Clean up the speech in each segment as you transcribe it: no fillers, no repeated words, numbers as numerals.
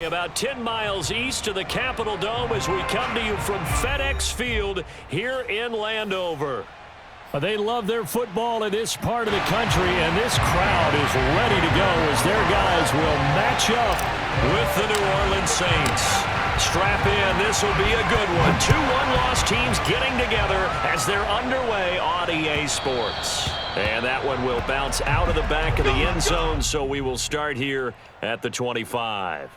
About 10 miles east of the Capitol Dome as we come to you from FedEx Field here in Landover. They love their football in this part of the country, and this crowd is ready to go as their guys will match up with the New Orleans Saints. Strap in, this will be a good one. Two one-loss teams getting together as they're underway on EA Sports. And that one will bounce out of the back of the end zone, so we will start here at the 25.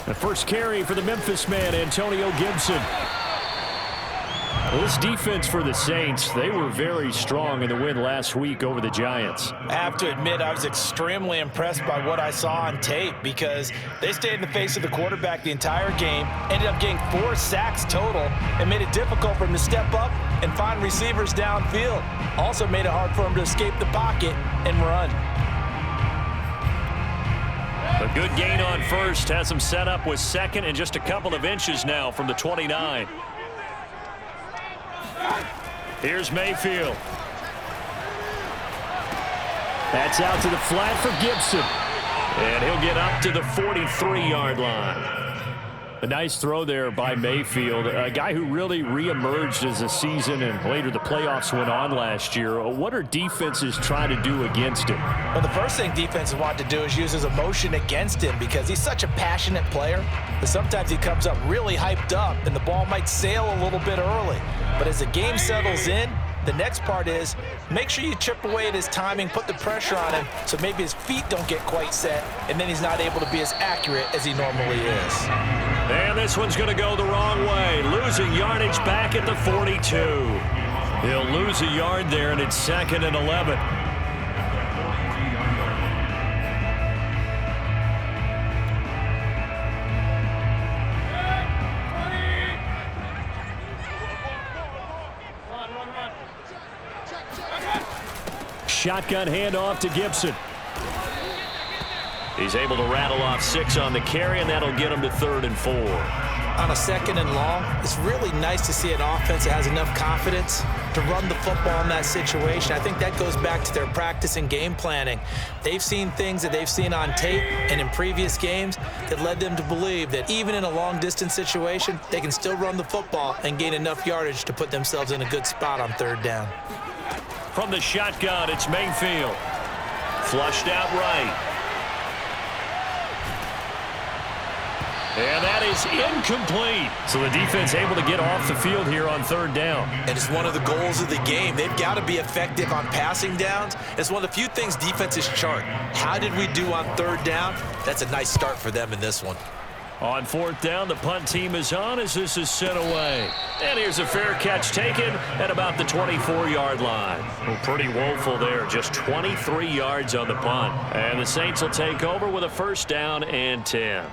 The first carry for the Memphis man, Antonio Gibson. Well, this defense for the Saints, they were very strong in the win last week over the Giants. I have to admit, I was extremely impressed by what I saw on tape because they stayed in the face of the quarterback the entire game, ended up getting 4 sacks total, and made it difficult for him to step up and find receivers downfield. Also made it hard for him to escape the pocket and run. A good gain on first has him set up with second and just a couple of inches now from the 29. Here's Mayfield. That's out to the flat for Gibson. And he'll get up to the 43-yard line. A nice throw there by Mayfield, a guy who really reemerged as the season and later the playoffs went on last year. What are defenses trying to do against him? Well, the first thing defenses want to do is use his emotion against him because he's such a passionate player that sometimes he comes up really hyped up and the ball might sail a little bit early. But as the game settles in, the next part is make sure you chip away at his timing, put the pressure on him so maybe his feet don't get quite set and then he's not able to be as accurate as he normally is. And this one's going to go the wrong way. Losing yardage back at the 42. He'll lose a yard there, and it's 2nd and 11. Shotgun handoff to Gibson. He's able to rattle off 6 on the carry, and that'll get him to 3rd and 4. On a 2nd and long, it's really nice to see an offense that has enough confidence to run the football in that situation. I think that goes back to their practice and game planning. They've seen things that they've seen on tape and in previous games that led them to believe that even in a long-distance situation, they can still run the football and gain enough yardage to put themselves in a good spot on 3rd down. From the shotgun, it's Mayfield. Flushed out right. And that is incomplete. So the defense able to get off the field here on 3rd down. And it's one of the goals of the game. They've got to be effective on passing downs. It's one of the few things defenses chart. How did we do on 3rd down? That's a nice start for them in this one. On 4th down, the punt team is on as this is sent away. And here's a fair catch taken at about the 24-yard line. Well, pretty woeful there, just 23 yards on the punt. And the Saints will take over with a 1st down and 10.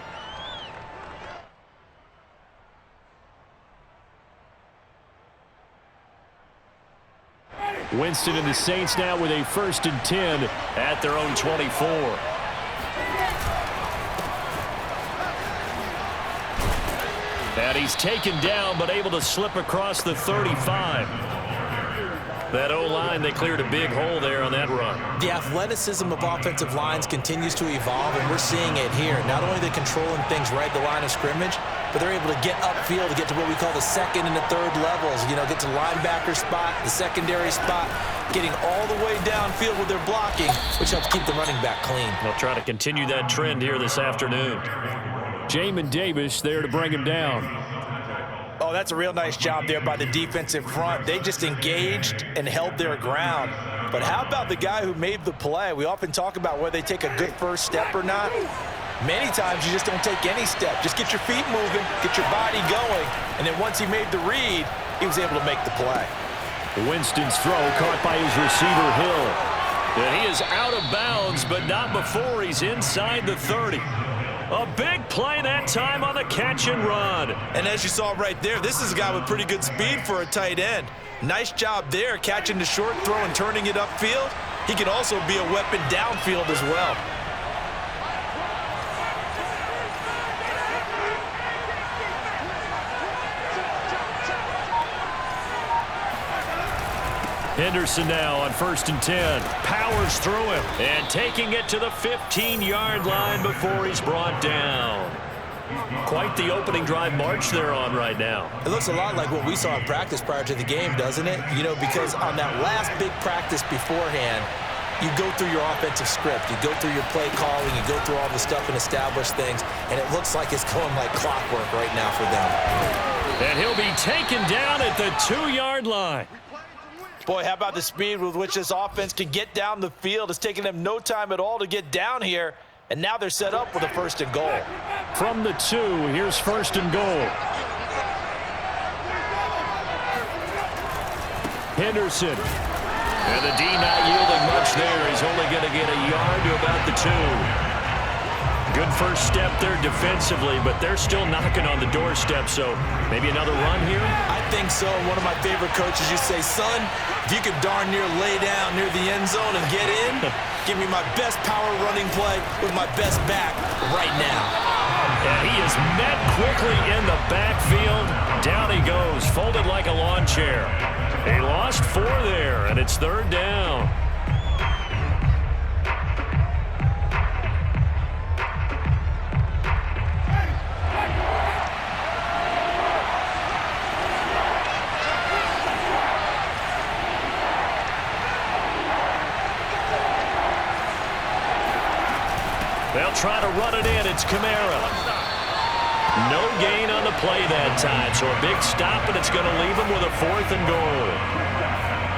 Winston and the Saints now with a 1st and 10 at their own 24. And he's taken down but able to slip across the 35. That O-line, they cleared a big hole there on that run. The athleticism of offensive lines continues to evolve, and we're seeing it here. Not only are they controlling things right at the line of scrimmage, but they're able to get upfield to get to what we call the 2nd and the 3rd levels. You know, get to linebacker spot, the secondary spot, getting all the way downfield with their blocking, which helps keep the running back clean. They'll try to continue that trend here this afternoon. Jamin Davis there to bring him down. Oh, that's a real nice job there by the defensive front. They just engaged and held their ground. But how about the guy who made the play? We often talk about whether they take a good first step or not. Many times you just don't take any step. Just get your feet moving, get your body going, and then once he made the read, he was able to make the play. Winston's throw caught by his receiver, Hill. And he is out of bounds, but not before he's inside the 30. A big play that time on the catch and run. And as you saw right there, this is a guy with pretty good speed for a tight end. Nice job there, catching the short throw and turning it upfield. He can also be a weapon downfield as well. Henderson now on 1st and 10. Powers through him and taking it to the 15-yard line before he's brought down. Quite the opening drive march they're on right now. It looks a lot like what we saw in practice prior to the game, doesn't it? You know, because on that last big practice beforehand, you go through your offensive script. You go through your play calling. You go through all the stuff and establish things. And it looks like it's going like clockwork right now for them. And he'll be taken down at the 2-yard line. Boy, how about the speed with which this offense can get down the field? It's taking them no time at all to get down here. And now they're set up with a 1st and goal. From the 2, here's 1st and goal. Henderson. And the D not yielding much there. He's only going to get a yard to about the 2. Good first step there defensively, but they're still knocking on the doorstep, so maybe another run here? I think so. One of my favorite coaches used to say, son, if you could darn near lay down near the end zone and get in, give me my best power running play with my best back right now. And he is met quickly in the backfield. Down he goes, folded like a lawn chair. He lost 4 there, and it's 3rd down. They'll try to run it in. It's Kamara. No gain on the play that time, so a big stop, and it's going to leave him with a 4th and goal.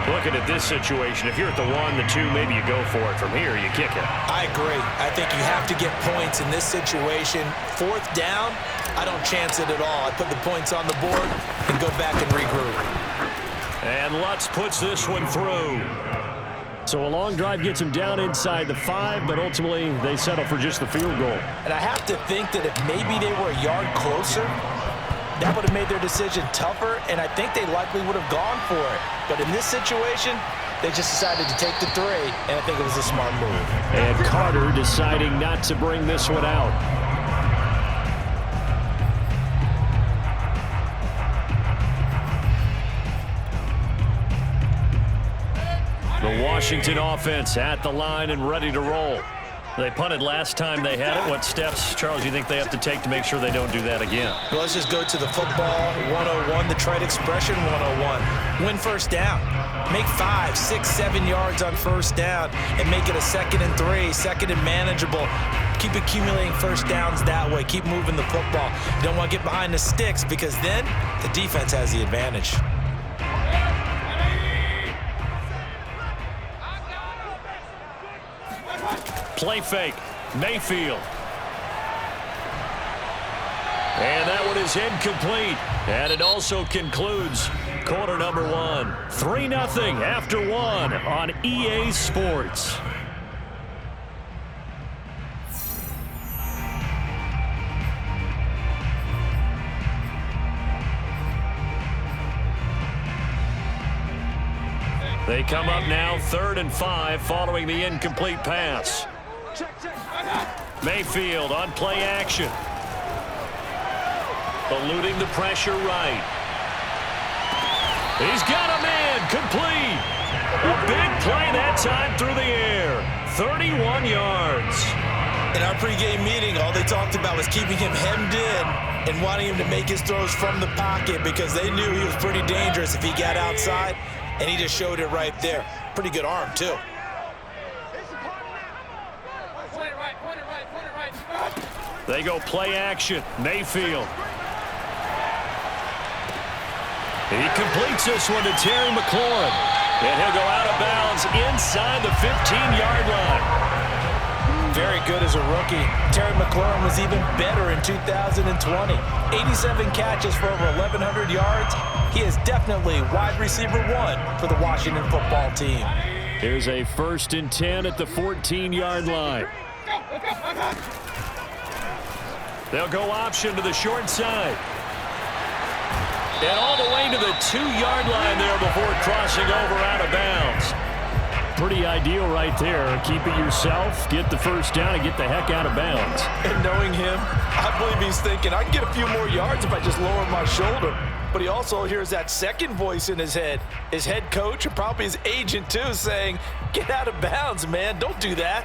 Looking at this situation, if you're at the 1, the 2, maybe you go for it. From here, you kick it. I agree. I think you have to get points in this situation. 4th down, I don't chance it at all. I put the points on the board and go back and regroup. And Lutz puts this one through. So a long drive gets him down inside the 5, but ultimately they settle for just the field goal. And I have to think that if maybe they were a yard closer, that would have made their decision tougher, and I think they likely would have gone for it. But in this situation, they just decided to take the 3, and I think it was a smart move. And Carter deciding not to bring this one out. The Washington offense at the line and ready to roll. They punted last time they had it. What steps, Charles, you think they have to take to make sure they don't do that again? Well, let's just go to the football 101, the trade expression 101. Win 1st down. Make 5, 6, 7 yards on 1st down and make it a 2nd and 3, 2nd and manageable. Keep accumulating 1st downs that way. Keep moving the football. You don't want to get behind the sticks because then the defense has the advantage. Play fake. Mayfield. And that one is incomplete. And it also concludes quarter number 1. 3-0 after 1 on EA Sports. They come up now 3rd and 5 following the incomplete pass. Mayfield on play action. Eluding the pressure right. He's got a man complete. A big play that time through the air. 31 yards. In our pregame meeting, all they talked about was keeping him hemmed in and wanting him to make his throws from the pocket because they knew he was pretty dangerous if he got outside, and he just showed it right there. Pretty good arm, too. They go play action. Mayfield. He completes this one to Terry McLaurin. And he'll go out of bounds inside the 15-yard line. Very good as a rookie. Terry McLaurin was even better in 2020. 87 catches for over 1,100 yards. He is definitely wide receiver 1 for the Washington football team. Here's a 1st and 10 at the 14-yard line. They'll go option to the short side. And all the way to the 2-yard line there before crossing over out of bounds. Pretty ideal right there. Keep it yourself, get the 1st down, and get the heck out of bounds. And knowing him, I believe he's thinking, I can get a few more yards if I just lower my shoulder. But he also hears that second voice in his head, his head coach, and probably his agent too, saying, get out of bounds, man. Don't do that.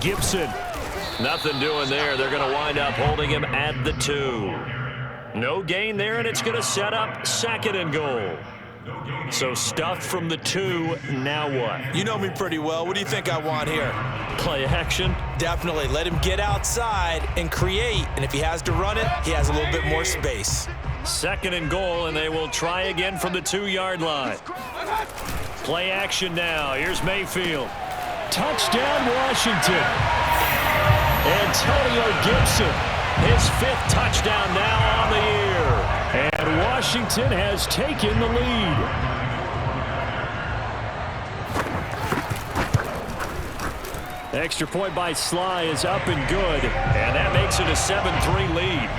Gibson, nothing doing there. They're going to wind up holding him at the 2. No gain there, and it's going to set up 2nd and goal. So stuffed from the 2, now what? You know me pretty well. What do you think I want here? Play action? Definitely. Let him get outside and create, and if he has to run it, he has a little bit more space. 2nd and goal, and they will try again from the 2-yard line. Play action now. Here's Mayfield. Touchdown, Washington. Antonio Gibson, his 5th touchdown now on the year. And Washington has taken the lead. Extra point by Sly is up and good, and that makes it a 7-3 lead.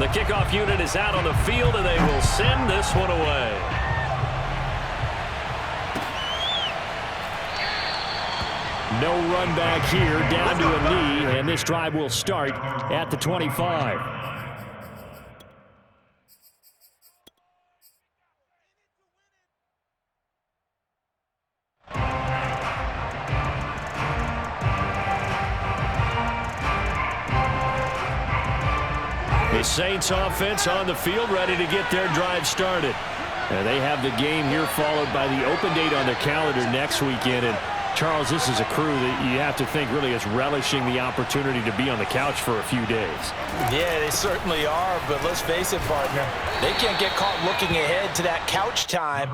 The kickoff unit is out on the field, and they will send this one away. No run back here, down to a knee, and this drive will start at the 25. The Saints offense on the field, ready to get their drive started. And they have the game here followed by the open date on their calendar next weekend. And Charles, this is a crew that you have to think really is relishing the opportunity to be on the couch for a few days. Yeah, they certainly are, but let's face it, partner. They can't get caught looking ahead to that couch time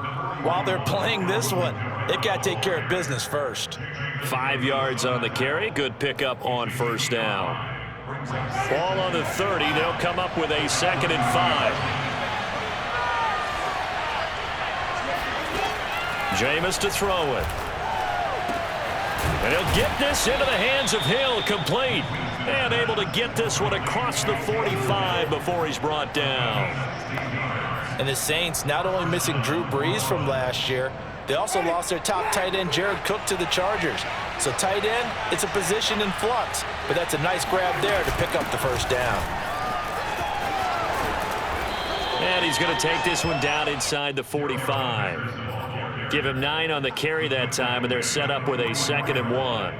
while they're playing this one. They've got to take care of business first. 5 yards on the carry. Good pickup on first down. Ball on the 30. They'll come up with a 2nd and 5. Jameis to throw it. And he'll get this into the hands of Hill, complete. And able to get this one across the 45 before he's brought down. And the Saints not only missing Drew Brees from last year, they also lost their top tight end, Jared Cook, to the Chargers. So tight end, it's a position in flux. But that's a nice grab there to pick up the first down. And he's going to take this one down inside the 45. Give him 9 on the carry that time, and they're set up with a 2nd and 1.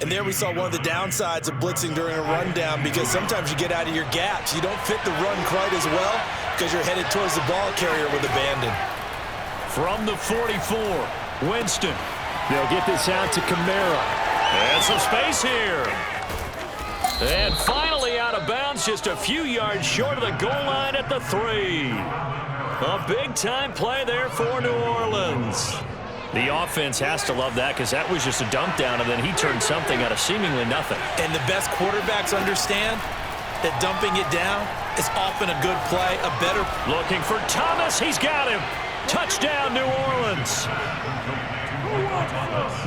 And there we saw one of the downsides of blitzing during a rundown, because sometimes you get out of your gaps. You don't fit the run quite as well because you're headed towards the ball carrier with abandon. From the 44, Winston. They'll get this out to Kamara. And some space here. And finally out of bounds, just a few yards short of the goal line at the 3. A big-time play there for New Orleans. The offense has to love that, because that was just a dump down, and then he turned something out of seemingly nothing. And the best quarterbacks understand that dumping it down is often a good play, a better. Looking for Thomas. He's got him. Touchdown, New Orleans.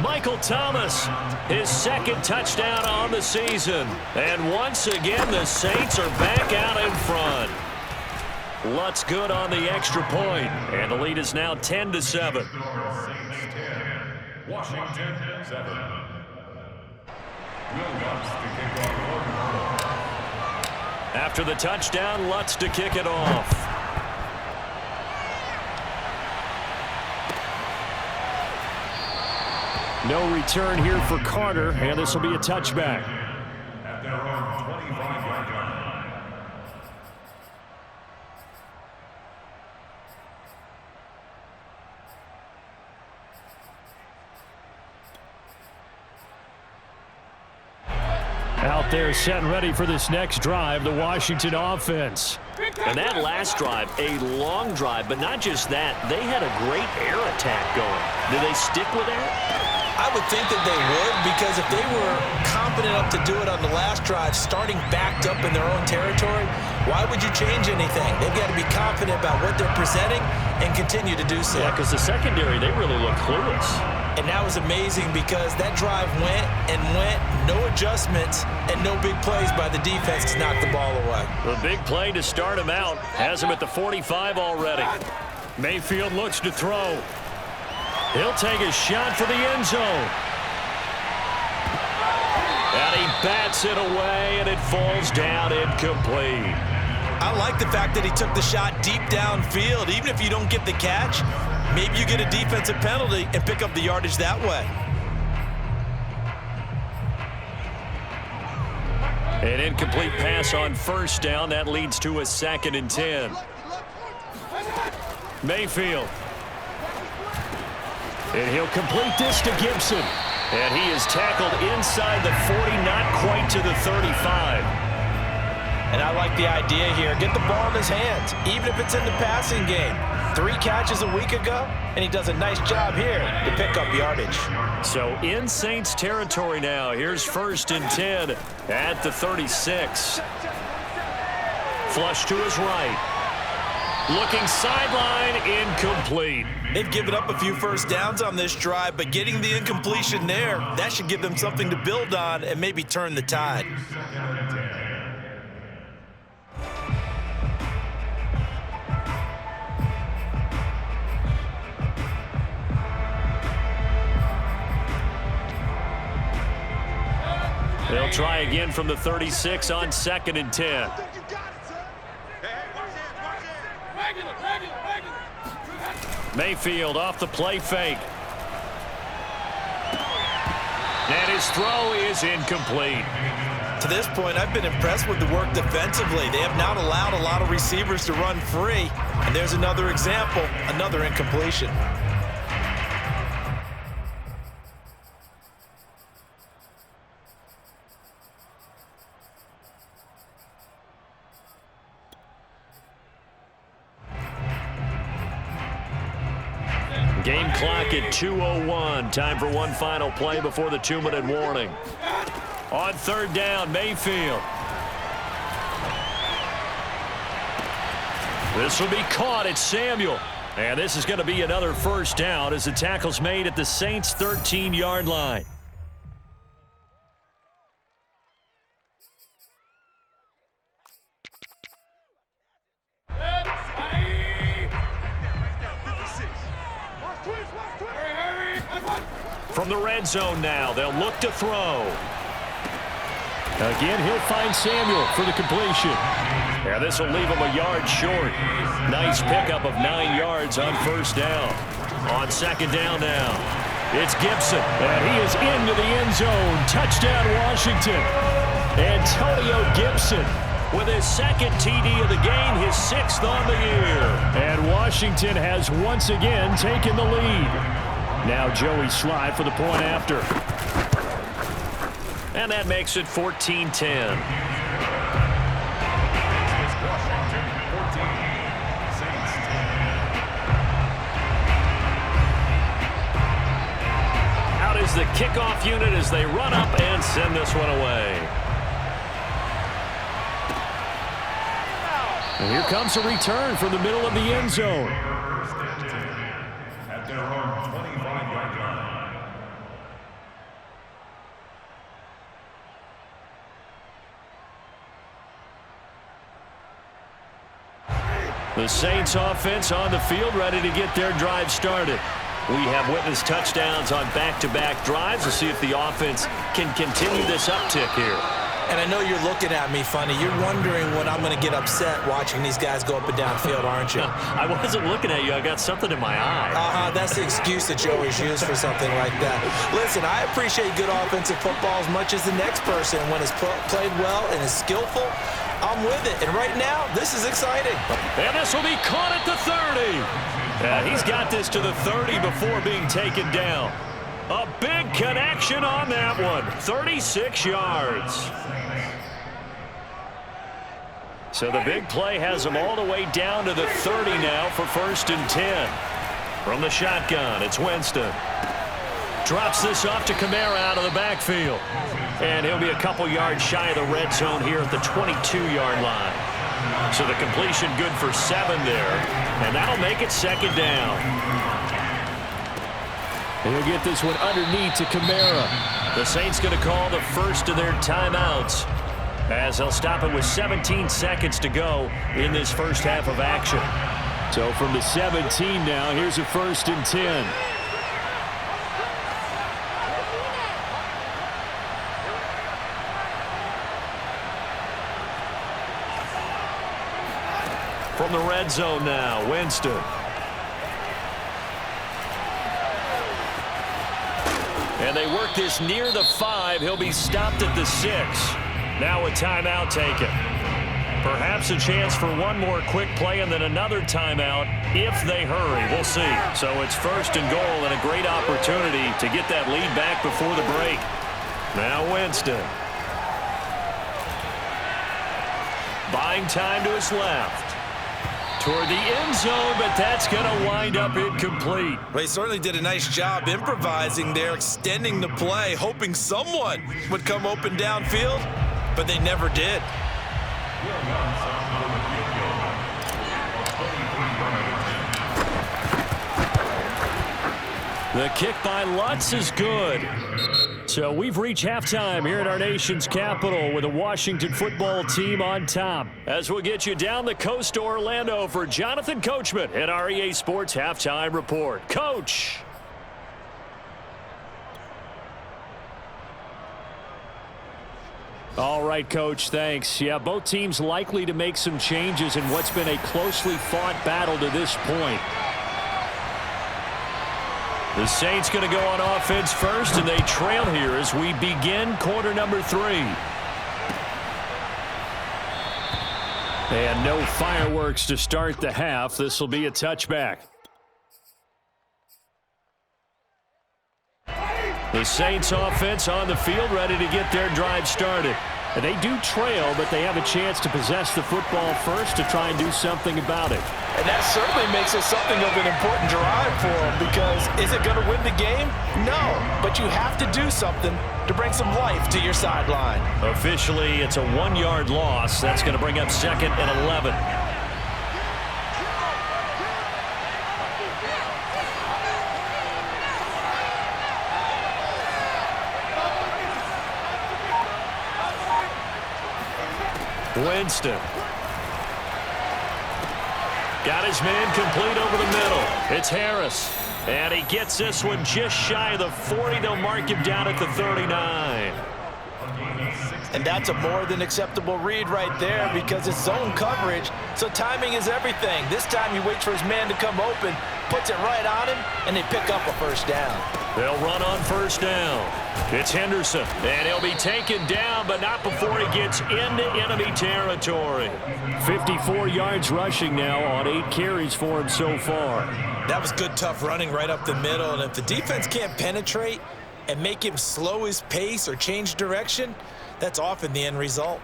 Michael Thomas, his 2nd touchdown on the season. And once again, the Saints are back out in front. Lutz good on the extra point, and the lead is now 10-7. Washington 7. After the touchdown, Lutz to kick it off. No return here for Carter, and this will be a touchback. At their own 25-yard line. Out there set and ready for this next drive, the Washington offense. And that last drive, a long drive, but not just that. They had a great air attack going. Did they stick with that? I would think that they would, because if they were confident enough to do it on the last drive, starting backed up in their own territory, why would you change anything? They've got to be confident about what they're presenting and continue to do so. Yeah, because the secondary, they really look clueless. And that was amazing, because that drive went and went, No adjustments and no big plays by the defense to knock the ball away. The big play to start him out has him at the 45 already. Mayfield looks to throw. He'll take a shot for the end zone. And he bats it away, and it falls down incomplete. I like the fact that he took the shot deep downfield. Even if you don't get the catch, maybe you get a defensive penalty and pick up the yardage that way. An incomplete pass on first down. That leads to a 2nd and 10. Mayfield. And he'll complete this to Gibson. And he is tackled inside the 40, not quite to the 35. And I like the idea here. Get the ball in his hands, even if it's in the passing game. 3 catches a week ago, and he does a nice job here to pick up yardage. So in Saints territory now. Here's 1st and 10 at the 36. Flush to his right. Looking sideline, incomplete. They've given up a few first downs on this drive, but getting the incompletion there, that should give them something to build on and maybe turn the tide. They'll try again from the 36 on 2nd and 10. Mayfield off the play fake. And his throw is incomplete. To this point, I've been impressed with the work defensively. They have not allowed a lot of receivers to run free. And there's another example, another incompletion. Game clock at 2:01. Time for one final play before the 2-minute warning. On 3rd down, Mayfield. This will be caught at Samuel. And this is going to be another first down as the tackle's made at the Saints' 13-yard line. From the red zone now, they'll look to throw. Again, he'll find Samuel for the completion. Yeah, this will leave him a yard short. Nice pickup of 9 yards on 1st down. On 2nd down now, it's Gibson. And he is into the end zone. Touchdown, Washington. Antonio Gibson with his 2nd TD of the game, his 6th on the year. And Washington has once again taken the lead. Now Joey Slye for the point after. And that makes it 14-10. Out is the kickoff unit as they run up and send this one away. And here comes a return from the middle of the end zone. At their own 25-yard line. The Saints offense on the field, ready to get their drive started. We have witnessed touchdowns on back-to-back drives. We'll see if the offense can continue this uptick here. And I know you're looking at me funny. You're wondering when I'm going to get upset watching these guys go up and down field, aren't you? I wasn't looking at you. I got something in my eye. That's the excuse that you always use for something like that. Listen, I appreciate good offensive football as much as the next person. When it's played well and is skillful, I'm with it. And right now, this is exciting. And this will be caught at the 30. He's got this to the 30 before being taken down. A big connection on that one. 36 yards. So the big play has them all the way down to the 30 now for 1st and 10. From the shotgun, it's Winston. Drops this off to Kamara out of the backfield. And he'll be a couple yards shy of the red zone here at the 22-yard line. So the completion good for 7 there. And that'll make it 2nd down. And he'll get this one underneath to Kamara. The Saints going to call the first of their timeouts, as they'll stop it with 17 seconds to go in this first half of action. So from the 17 now, here's a 1st and 10. From the red zone now, Winston. And they work this near the 5. He'll be stopped at the 6. Now a timeout taken. Perhaps a chance for one more quick play and then another timeout if they hurry. We'll see. So it's 1st and goal and a great opportunity to get that lead back before the break. Now Winston. Buying time to his left. Toward the end zone, but that's going to wind up incomplete. Well, he certainly did a nice job improvising there, extending the play, hoping someone would come open downfield, but they never did. The kick by Lutz is good. So we've reached halftime here at our nation's capital with the Washington football team on top. As we'll get you down the coast to Orlando for Jonathan Coachman at our EA Sports Halftime Report. Coach. All right, Coach, thanks. Yeah, both teams likely to make some changes in what's been a closely fought battle to this point. The Saints going to go on offense first, and they trail here as we begin quarter number 3. And no fireworks to start the half. This will be a touchback. The Saints offense on the field ready to get their drive started. And they do trail, but they have a chance to possess the football first to try and do something about it. And that certainly makes it something of an important drive for them, because is it going to win the game? No, but you have to do something to bring some life to your sideline. Officially, it's a 1-yard loss. That's going to bring up 2nd and 11. Winston. Got his man complete over the middle. It's Harris. And he gets this one just shy of the 40. They'll mark him down at the 39. And that's a more than acceptable read right there, because it's zone coverage, so timing is everything. This time he waits for his man to come open, puts it right on him, and they pick up a 1st down. They'll run on 1st down. It's Henderson, and he'll be taken down, but not before he gets into enemy territory. 54 yards rushing now on 8 carries for him so far. That was good, tough running right up the middle, and if the defense can't penetrate and make him slow his pace or change direction, that's often the end result.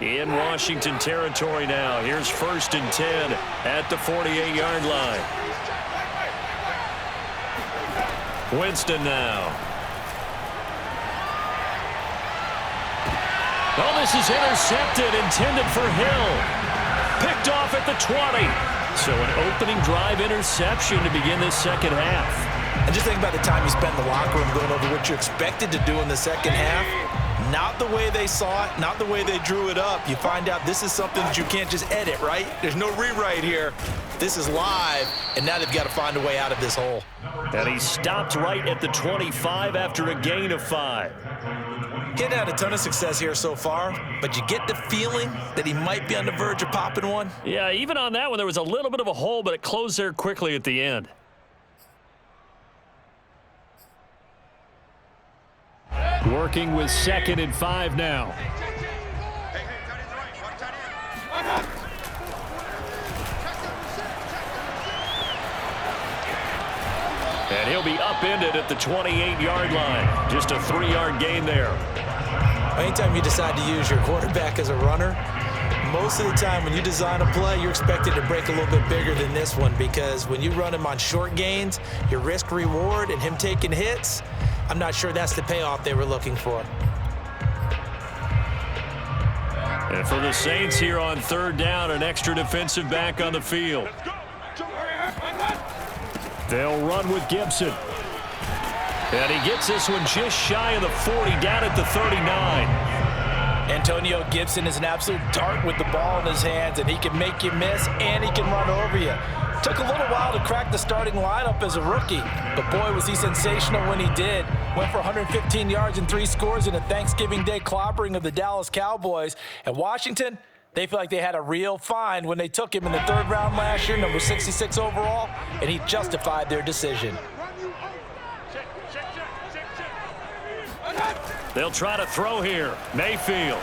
In Washington territory now. Here's 1st and 10 at the 48-yard line. Winston now. Oh, this is intercepted, intended for Hill. Picked off at the 20. So an opening drive interception to begin this second half. And just think about the time you spent in the locker room going over what you expected to do in the second half. Not the way they saw it, not the way they drew it up. You find out this is something that you can't just edit, right? There's no rewrite here. This is live, and now they've got to find a way out of this hole. And he stopped right at the 25 after a gain of 5. Getting had a ton of success here so far, but you get the feeling that he might be on the verge of popping one. Yeah, even on that one, there was a little bit of a hole, but it closed there quickly at the end. Working with 2nd and 5 now. And he'll be upended at the 28-yard line. Just a 3-yard gain there. Anytime you decide to use your quarterback as a runner, most of the time when you design a play, you're expected to break a little bit bigger than this one, because when you run him on short gains, your risk-reward and him taking hits, I'm not sure that's the payoff they were looking for. And for the Saints here on 3rd down, an extra defensive back on the field. They'll run with Gibson. And he gets this one just shy of the 40, down at the 39. Antonio Gibson is an absolute dart with the ball in his hands, and he can make you miss, and he can run over you. Took a little while to crack the starting lineup as a rookie, but boy, was he sensational when he did. Went for 115 yards and 3 scores in a Thanksgiving Day clobbering of the Dallas Cowboys. And Washington, they feel like they had a real find when they took him in the 3rd round last year, number 66 overall, and he justified their decision. They'll try to throw here. Mayfield.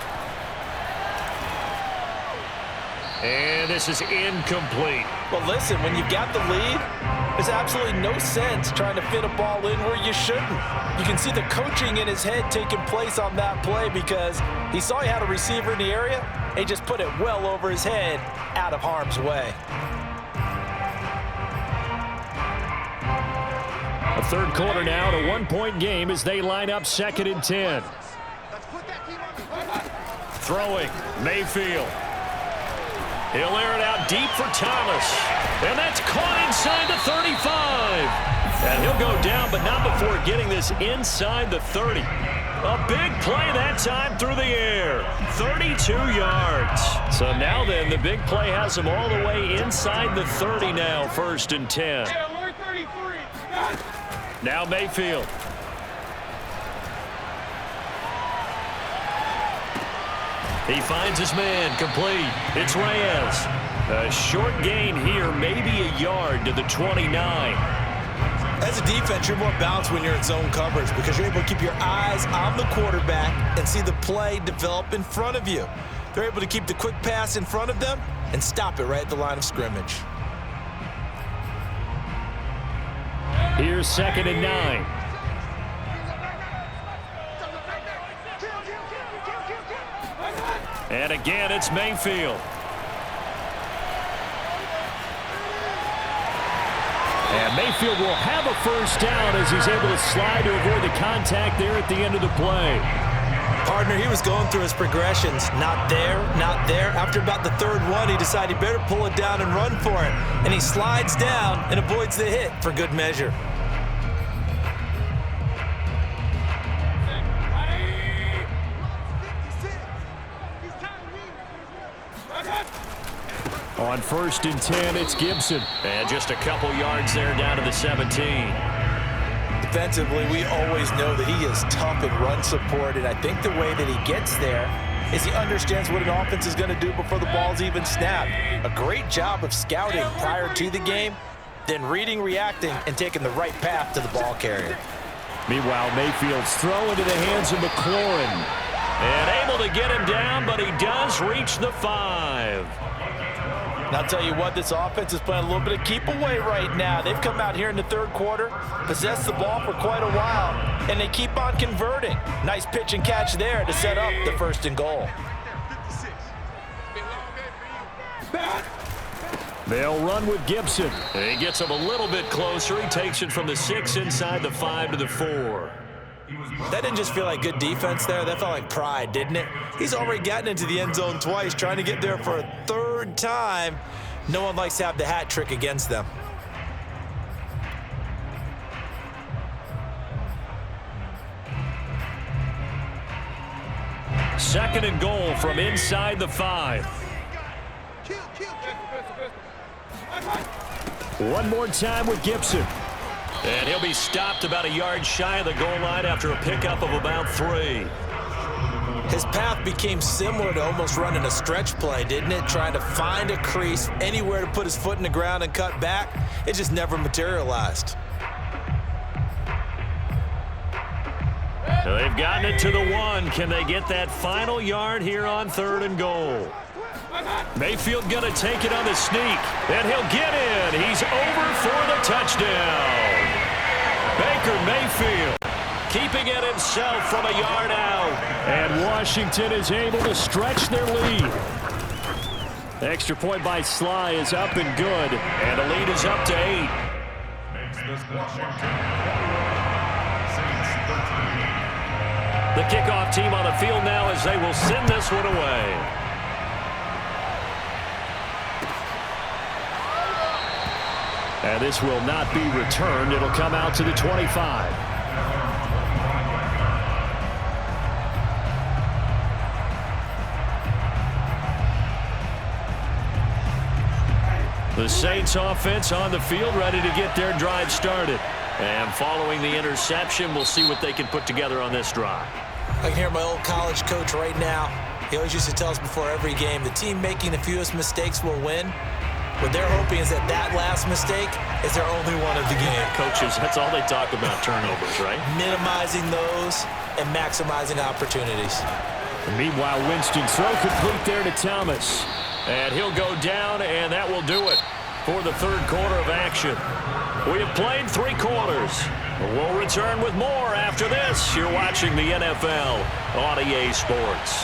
And this is incomplete. Well, listen, when you've got the lead, there's absolutely no sense trying to fit a ball in where you shouldn't. You can see the coaching in his head taking place on that play because he saw he had a receiver in the area, and he just put it well over his head out of harm's way. A 3rd quarter now, to 1-point game as they line up 2nd and 10. Throwing, Mayfield. He'll air it out deep for Thomas. And that's caught inside the 35. And he'll go down, but not before getting this inside the 30. A big play that time through the air. 32 yards. So now then, the big play has him all the way inside the 30 now, 1st and 10. Now Mayfield. He finds his man, complete. It's Reyes. A short gain here, maybe a yard to the 29. As a defense, you're more balanced when you're in zone coverage because you're able to keep your eyes on the quarterback and see the play develop in front of you. They're able to keep the quick pass in front of them and stop it right at the line of scrimmage. Here's 2nd and 9. And again, it's Mayfield. And Mayfield will have a 1st down as he's able to slide to avoid the contact there at the end of the play. Partner, he was going through his progressions. Not there, not there. After about the 3rd one, he decided he better pull it down and run for it. And he slides down and avoids the hit for good measure. On 1st and 10, it's Gibson. And just a couple yards there down to the 17. Defensively, we always know that he is tough in run support, and I think the way that he gets there is he understands what an offense is going to do before the ball's even snapped. A great job of scouting prior to the game, then reading, reacting, and taking the right path to the ball carrier. Meanwhile, Mayfield's throw into the hands of McLaurin. And able to get him down, but he does reach the 5. And I'll tell you what, this offense is playing a little bit of keep away right now. They've come out here in the 3rd quarter, possessed the ball for quite a while, and they keep on converting. Nice pitch and catch there to set up the 1st and goal. They'll run with Gibson. And he gets him a little bit closer. He takes it from the 6 inside the 5 to the 4. That didn't just feel like good defense there. That felt like pride, didn't it? He's already gotten into the end zone twice, trying to get there for a 3rd time. No one likes to have the hat trick against them. Second and goal from inside the 5. One more time with Gibson. And he'll be stopped about a yard shy of the goal line after a pickup of about 3. His path became similar to almost running a stretch play, didn't it? Trying to find a crease, anywhere to put his foot in the ground and cut back. It just never materialized. They've gotten it to the 1. Can they get that final yard here on 3rd and goal? Mayfield going to take it on the sneak, and he'll get in. He's over for the touchdown. Baker Mayfield keeping it himself from a yard out. And Washington is able to stretch their lead. The extra point by Sly is up and good, and the lead is up to 8. The kickoff team on the field now as they will send this one away. And this will not be returned. It'll come out to the 25. The Saints offense on the field, ready to get their drive started. And following the interception, we'll see what they can put together on this drive. I can hear my old college coach right now. He always used to tell us before every game, the team making the fewest mistakes will win. What they're hoping is that last mistake is their only one of the game. Coaches, that's all they talk about, turnovers, right? Minimizing those and maximizing opportunities. And meanwhile, Winston throw complete there to Thomas. And he'll go down, and that will do it for the third quarter of action. We have played 3 quarters. We'll return with more after this. You're watching the NFL on EA Sports.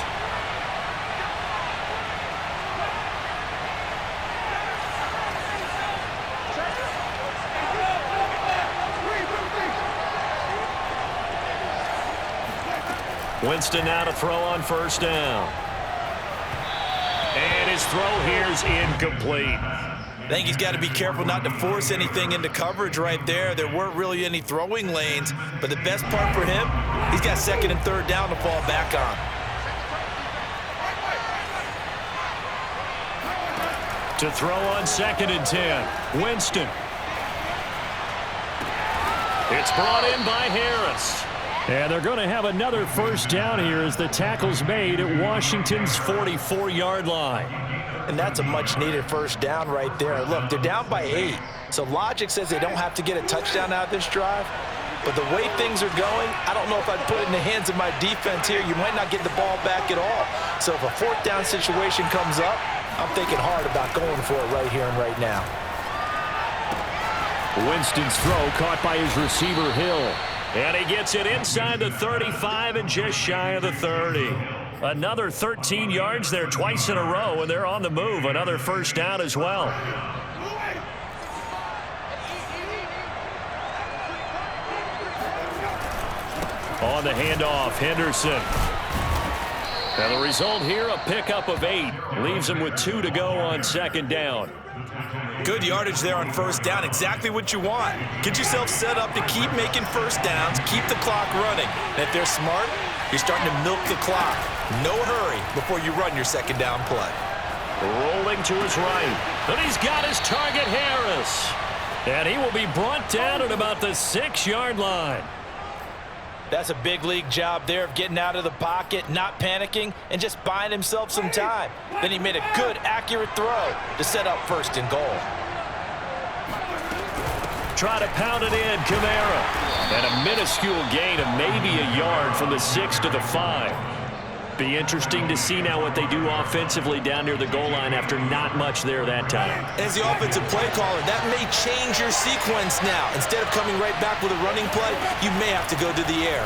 Winston now to throw on first down. And his throw here is incomplete. I think he's got to be careful not to force anything into coverage right there. There weren't really any throwing lanes, but the best part for him, he's got second and third down to fall back on. To throw on second and 10, Winston. It's brought in by Harris. And they're going to have another first down here as the tackle's made at Washington's 44-yard line. And that's a much-needed first down right there. Look, they're down by 8. So logic says they don't have to get a touchdown out of this drive. But the way things are going, I don't know if I'd put it in the hands of my defense here. You might not get the ball back at all. So if a fourth down situation comes up, I'm thinking hard about going for it right here and right now. Winston's throw caught by his receiver, Hill. And he gets it inside the 35 and just shy of the 30. Another 13 yards there twice in a row, and they're on the move. Another first down as well. On the handoff, Henderson. And the result here, a pickup of 8. Leaves him with 2 to go on second down. Good yardage there on first down. Exactly what you want. Get yourself set up to keep making first downs, keep the clock running. And if they're smart, you're starting to milk the clock. No hurry before you run your second down play. Rolling to his right. And he's got his target, Harris. And he will be brought down at about the 6-yard line. That's a big league job there of getting out of the pocket, not panicking, and just buying himself some time. Then he made a good, accurate throw to set up first and goal. Try to pound it in, Kamara. And a minuscule gain of maybe a yard from the 6 to the 5. Be interesting to see now what they do offensively down near the goal line after not much there that time. As the offensive play caller, that may change your sequence now. Instead of coming right back with a running play, you may have to go to the air.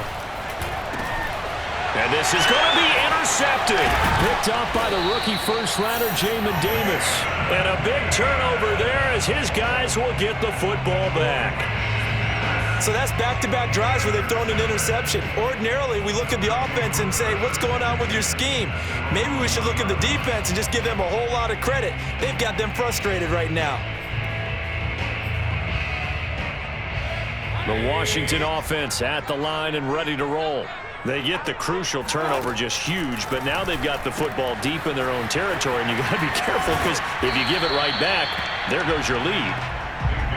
And this is going to be intercepted. Picked off by the rookie first-rounder, Jamin Davis. And a big turnover there as his guys will get the football back. So that's back-to-back drives where they've thrown an interception. Ordinarily, we look at the offense and say, what's going on with your scheme? Maybe we should look at the defense and just give them a whole lot of credit. They've got them frustrated right now. The Washington offense at the line and ready to roll. They get the crucial turnover, just huge, but now they've got the football deep in their own territory, and you got to be careful because if you give it right back, there goes your lead.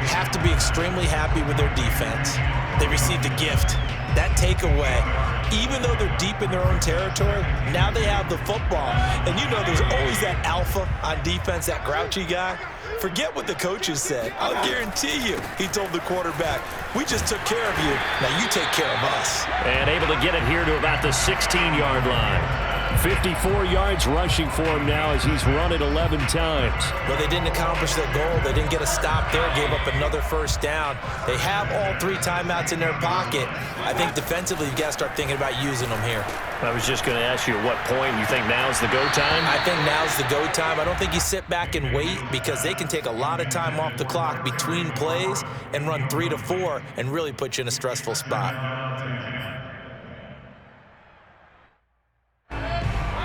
Have to be extremely happy with their defense. They received a gift. That takeaway, even though they're deep in their own territory, now they have the football. And you know there's always that alpha on defense, that grouchy guy. Forget what the coaches said. I'll guarantee you, he told the quarterback, we just took care of you. Now you take care of us. And able to get it here to about the 16-yard line. 54 yards rushing for him now as he's run it 11 times. Well, they didn't accomplish their goal. They didn't get a stop there, gave up another first down. They have all 3 timeouts in their pocket. I think defensively you've got to start thinking about using them here. I was just going to ask you at what point you think now's the go time? I think now's the go time. I don't think you sit back and wait because they can take a lot of time off the clock between plays and run 3 to 4 and really put you in a stressful spot.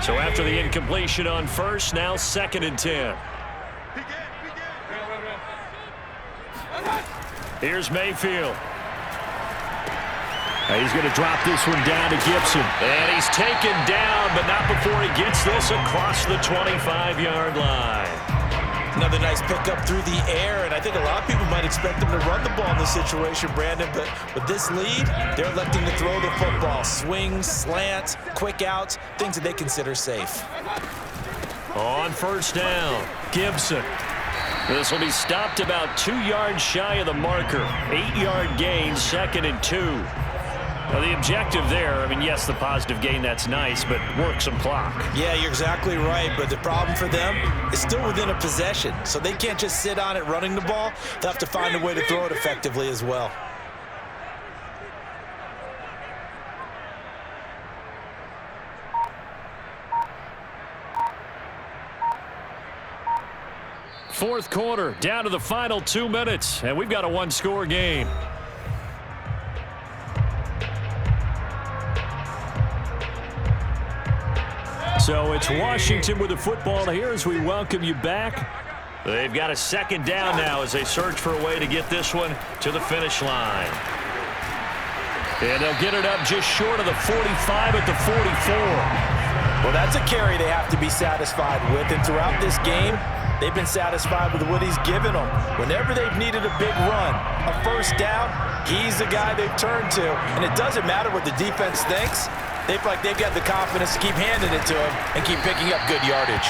So after the incompletion on first, now 2nd and 10. Here's Mayfield. He's going to drop this one down to Gibson. And he's taken down, but not before he gets this across the 25-yard line. Another nice pickup through the air, and I think a lot of people might expect them to run the ball in this situation, Brandon, but with this lead, they're electing to throw the football. Swings, slants, quick outs, things that they consider safe. On first down, Gibson. This will be stopped about 2 yards shy of the marker. 8-yard gain, 2nd and 2. Now, the objective there, I mean, yes, the positive gain, that's nice, but work some clock. Yeah, you're exactly right, but the problem for them is still within a possession, so they can't just sit on it running the ball. They'll have to find a way to throw it effectively as well. Fourth quarter, down to the final 2 minutes, and we've got a one-score game. So it's Washington with the football here as we welcome you back. They've got a second down now as they search for a way to get this one to the finish line. And they'll get it up just short of the 45 at the 44. Well, that's a carry they have to be satisfied with, and throughout this game, they've been satisfied with what he's given them. Whenever they've needed a big run, a first down, he's the guy they've turned to. And it doesn't matter what the defense thinks. They feel like they've got the confidence to keep handing it to him and keep picking up good yardage.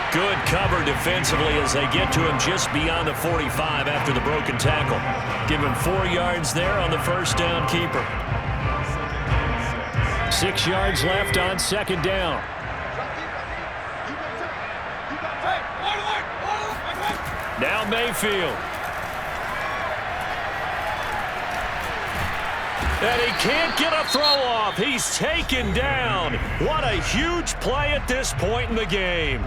Good cover defensively as they get to him just beyond the 45 after the broken tackle. Give him 4 yards there on the first down keeper. 6 yards left on second down. Now Mayfield. And he can't get a throw off. He's taken down. What a huge play at this point in the game.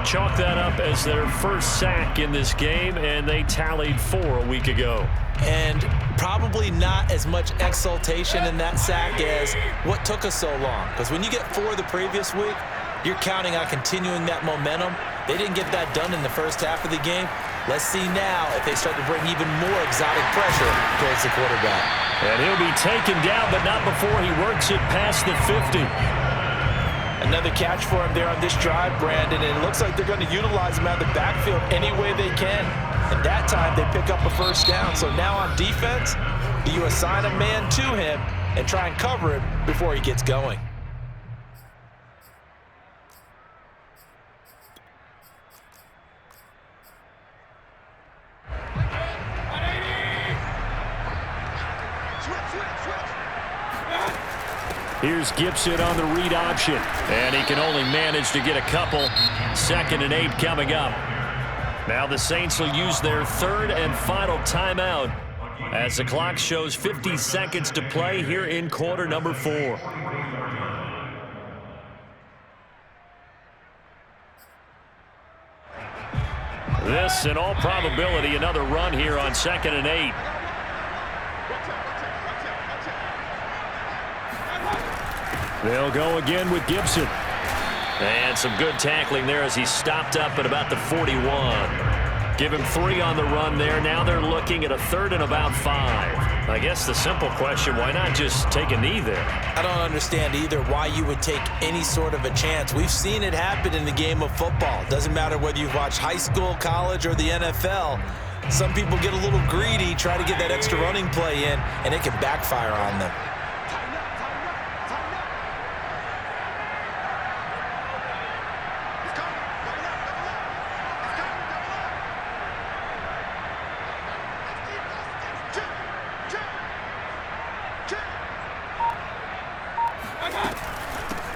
Chalk that up as their first sack in this game, and they tallied 4 a week ago. And probably not as much exultation in that sack as what took us so long. Because when you get 4 the previous week, you're counting on continuing that momentum. They didn't get that done in the first half of the game. Let's see now if they start to bring even more exotic pressure towards the quarterback. And he'll be taken down, but not before he works it past the 50. Another catch for him there on this drive, Brandon, and it looks like they're going to utilize him out of the backfield any way they can. And that time they pick up a first down. So now on defense, do you assign a man to him and try and cover him before he gets going? Here's Gibson on the read option. And he can only manage to get a couple. 2nd and 8 coming up. Now the Saints will use their 3rd and final timeout as the clock shows 50 seconds to play here in quarter number 4. This, in all probability, another run here on 2nd and 8. They'll go again with Gibson. And some good tackling there as he stopped up at about the 41. Give him 3 on the run there. Now they're looking at a 3rd and about 5. I guess the simple question, why not just take a knee there? I don't understand either why you would take any sort of a chance. We've seen it happen in the game of football. Doesn't matter whether you've watched high school, college, or the NFL. Some people get a little greedy, try to get that extra running play in, and it can backfire on them.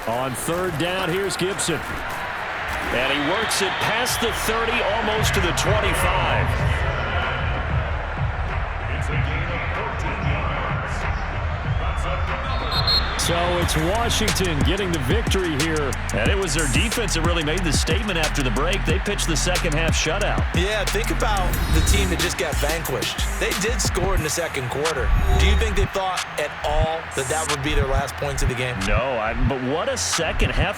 On 3rd down, here's Gibson. And he works it past the 30, almost to the 25. It's a gain of 14 yards. So it's Washington getting the victory here. And it was their defense that really made the statement after the break. They pitched the second half shutout. Yeah, think about the team that just got vanquished. They did score in the second quarter. Do you think they thought at all that that would be their last points of the game? No, but what a second half.